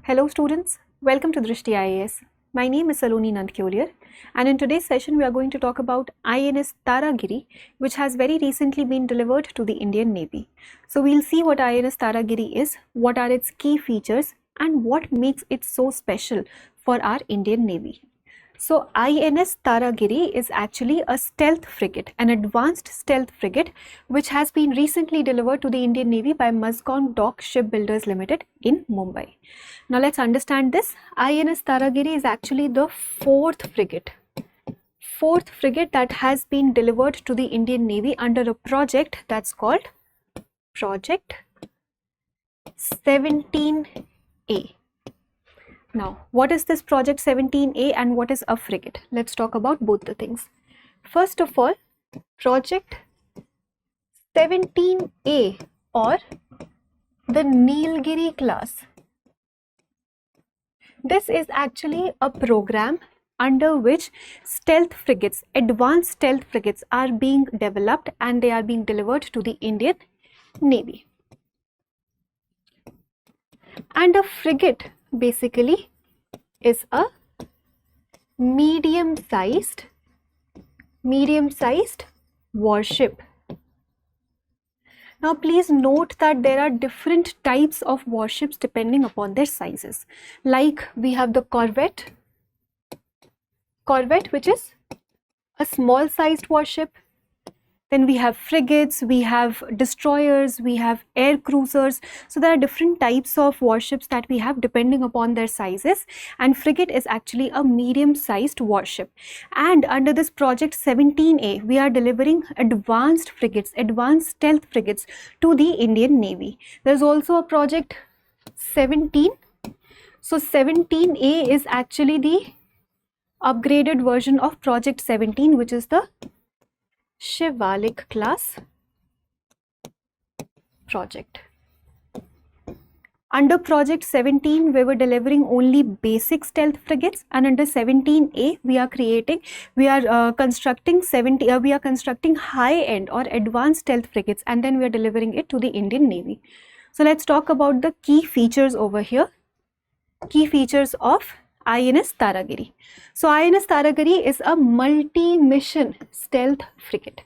Hello students, welcome to Drishti IAS. My name is Saloni Nandkyoliar and in today's session we are going to talk about INS Taragiri, which has very recently been delivered to the Indian Navy. So we'll see what INS Taragiri is, what are its key features and what makes it so special for our Indian Navy. So INS Taragiri is actually a stealth frigate, an advanced stealth frigate which has been recently delivered to the Indian Navy by Muscon Dock Shipbuilders Limited in Mumbai. Now let's understand this. INS Taragiri is actually the fourth frigate that has been delivered to the Indian Navy under a project that's called Project 17A. Now, what is this Project 17A and what is a frigate? Let's talk about both the things. First of all, Project 17A or the Nilgiri class. This is actually a program under which stealth frigates, advanced stealth frigates are being developed and they are being delivered to the Indian Navy. And a frigate basically is a medium-sized warship. Now please note that there are different types of warships depending upon their sizes. Like we have the corvette which is a small sized warship. Then we have frigates, we have destroyers, we have air cruisers. So there are different types of warships that we have depending upon their sizes, and frigate is actually a medium-sized warship. And under this Project 17A, we are delivering advanced frigates, advanced stealth frigates to the Indian Navy. There's also a Project 17. So 17A is actually the upgraded version of Project 17, which is the Shivalik class project. Under Project 17, we were delivering only basic stealth frigates, and under 17A, we are constructing high-end or advanced stealth frigates, and then we are delivering it to the Indian Navy. So let's talk about the key features over here. Key features of INS Taragiri. So INS Taragiri is a multi-mission stealth frigate.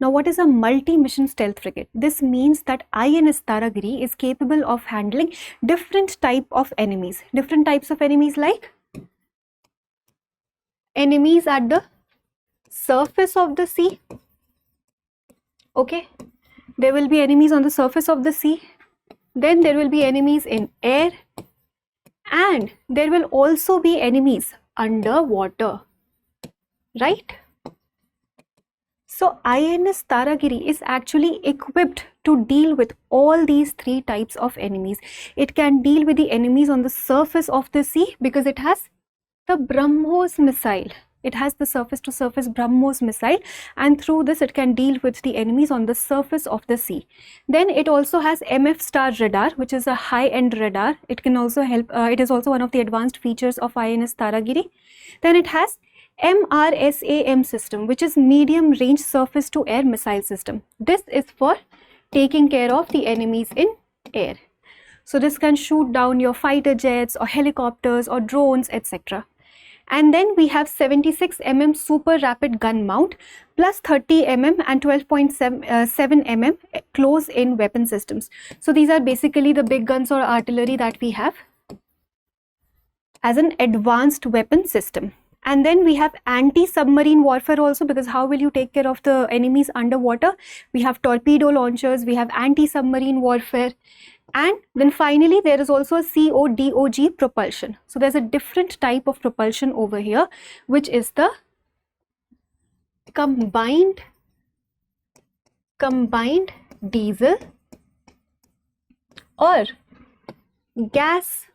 Now what is a multi-mission stealth frigate? This means that INS Taragiri is capable of handling different types of enemies. Different types of enemies like enemies at the surface of the sea. Okay, there will be enemies on the surface of the sea. Then there will be enemies in air. And there will also be enemies underwater, right? So INS Taragiri is actually equipped to deal with all these three types of enemies. It can deal with the enemies on the surface of the sea because it has the BrahMos missile. It has the surface-to-surface BrahMos missile, and through this it can deal with the enemies on the surface of the sea. Then it also has MF star radar, which is a high-end radar. It can also help. It is also one of the advanced features of INS Taragiri. Then it has MRSAM system, which is medium-range surface-to-air missile system. This is for taking care of the enemies in air. So this can shoot down your fighter jets or helicopters or drones, etc. And then we have 76 mm super rapid gun mount plus 30 mm and 12.7 mm close in weapon systems. So these are basically the big guns or artillery that we have as an advanced weapon system. And then we have anti-submarine warfare also, because how will you take care of the enemies underwater? We have torpedo launchers, we have anti-submarine warfare. And then finally, there is also a CODOG propulsion. So there's a different type of propulsion over here, which is the combined diesel or gas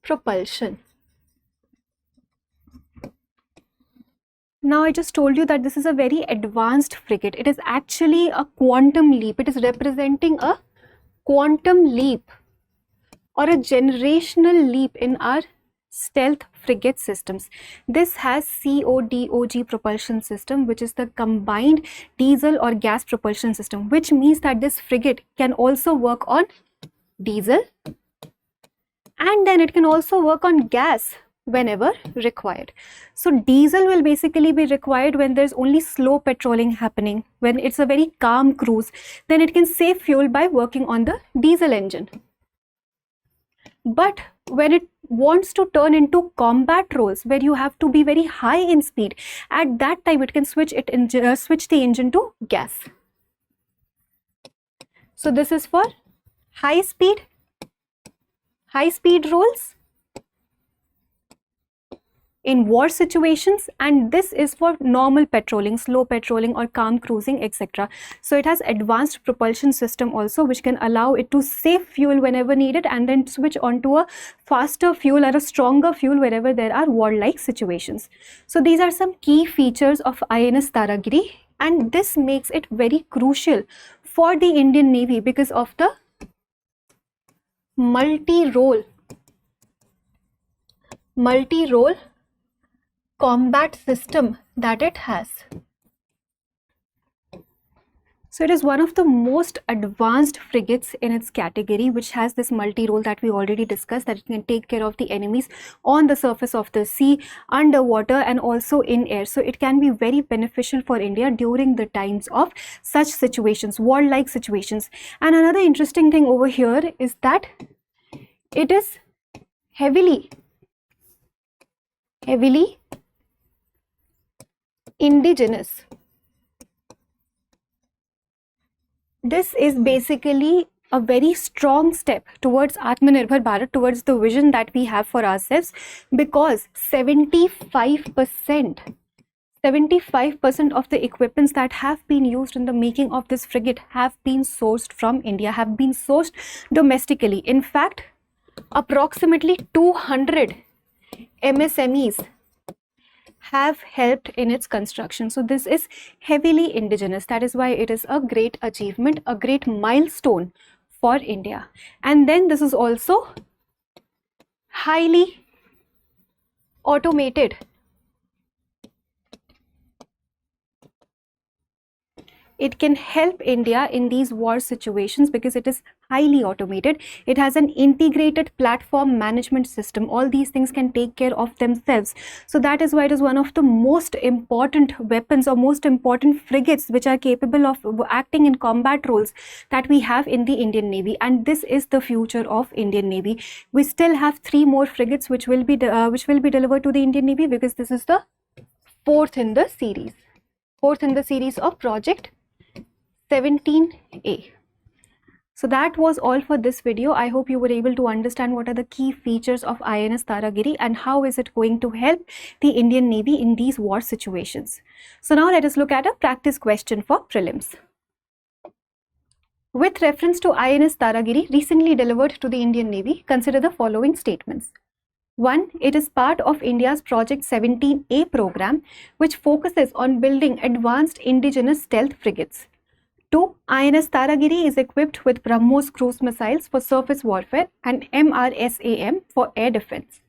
propulsion. Now I just told you that this is a very advanced frigate. It is actually a quantum leap. It is representing a quantum leap or a generational leap in our stealth frigate systems. This has CODOG propulsion system, which is the combined diesel or gas propulsion system, which means that this frigate can also work on diesel and then it can also work on gas whenever required. So diesel will basically be required when there's only slow patrolling happening, when it's a very calm cruise, then it can save fuel by working on the diesel engine. But when it wants to turn into combat roles where you have to be very high in speed, at that time it can switch the engine to gas. So this is for high speed roles in war situations, and this is for normal patrolling, slow patrolling or calm cruising, etc. So it has advanced propulsion system also, which can allow it to save fuel whenever needed and then switch onto a faster fuel or a stronger fuel wherever there are warlike situations. So these are some key features of INS Taragiri, and this makes it very crucial for the Indian Navy because of the multi-role combat system that it has. So it is one of the most advanced frigates in its category, which has this multi-role that we already discussed, that it can take care of the enemies on the surface of the sea, underwater and also in air. So it can be very beneficial for India during the times of such situations, warlike situations. And another interesting thing over here is that it is heavily indigenous. This is basically a very strong step towards Aatmanirbharta, towards the vision that we have for ourselves, because 75% of the equipments that have been used in the making of this frigate have been sourced from India, have been sourced domestically. In fact, approximately 200 MSMEs have helped in its construction. So this is heavily indigenous. That is why it is a great achievement, a great milestone for India. And then this is also highly automated. It can help India in these war situations because it is highly automated. It has an integrated platform management system. All these things can take care of themselves. So that is why it is one of the most important weapons or most important frigates which are capable of acting in combat roles that we have in the Indian Navy. And this is the future of Indian Navy. We still have 3 more frigates which will be delivered to the Indian Navy, because this is the fourth in the series of Project 17A. So that was all for this video. I hope you were able to understand what are the key features of INS Taragiri and how is it going to help the Indian Navy in these war situations. So now let us look at a practice question for prelims. With reference to INS Taragiri recently delivered to the Indian Navy, consider the following statements. 1. It is part of India's Project 17A program, which focuses on building advanced indigenous stealth frigates. 2. INS Taragiri is equipped with BrahMos cruise missiles for surface warfare and MRSAM for air defense.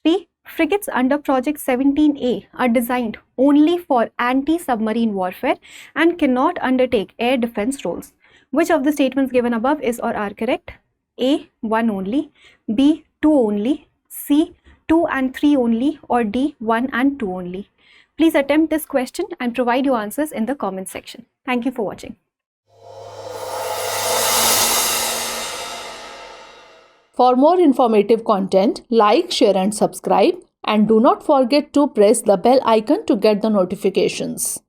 3. Frigates under Project 17A are designed only for anti-submarine warfare and cannot undertake air defense roles. Which of the statements given above is or are correct? A. 1 only, B. 2 only, C. 2 and 3 only, or D. 1 and 2 only. Please attempt this question and provide your answers in the comment section. Thank you for watching. For more informative content, like, share and subscribe, and do not forget to press the bell icon to get the notifications.